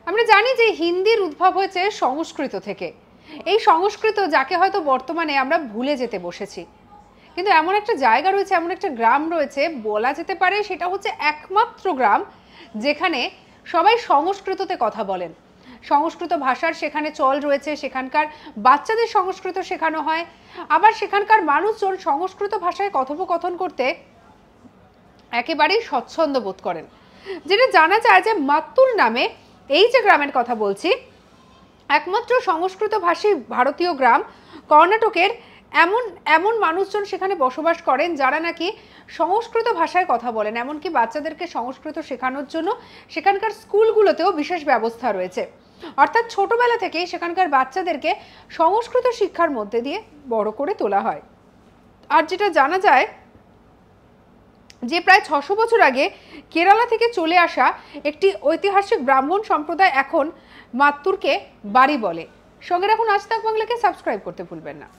আমরা জানি যে হিন্দির উদ্ভব হয়েছে সংস্কৃত থেকে। এই সংস্কৃত যাকে হয়তো বর্তমানে আমরা ভুলে যেতে বসেছি, কিন্তু এমন একটা জায়গা রয়েছে, এমন একটা গ্রাম রয়েছে, বলা যেতে পারে সেটা হচ্ছে একমাত্র গ্রাম যেখানে সবাই সংস্কৃততে কথা বলেন। সংস্কৃত ভাষার সেখানে চল রয়েছে, সেখানকার বাচ্চাদের সংস্কৃত শেখানো হয়, আবার সেখানকার মানুষজন সংস্কৃত ভাষায় কথোপকথন করতে একেবারেই স্বচ্ছন্দ বোধ করেন। যেটা জানা যায় যে মাত্তুর নামে এই যে গ্রামের কথা বলছি, একমাত্র সংস্কৃত ভাষী ভারতীয় গ্রাম। কর্ণাটকের এমন এমন মানুষজন সেখানে বসবাস করেন যারা নাকি সংস্কৃত ভাষায় কথা বলেন। এমনকি বাচ্চাদেরকে সংস্কৃত শেখানোর জন্য সেখানকার স্কুলগুলোতেও বিশেষ ব্যবস্থা রয়েছে। অর্থাৎ ছোটবেলা থেকেই সেখানকার বাচ্চাদেরকে সংস্কৃত শিক্ষার মধ্যে দিয়ে বড় করে তোলা হয়। আর যেটা জানা যায় যে প্রায় 600 বছর আগে কেরালা থেকে চলে আসা একটি ঐতিহাসিক ব্রাহ্মণ সম্প্রদায় এখন মাত্তুরকে বাড়ি বলে। সঙ্গে রাখুন আজ তাক বাংলাকে, সাবস্ক্রাইব করতে ভুলবেন না।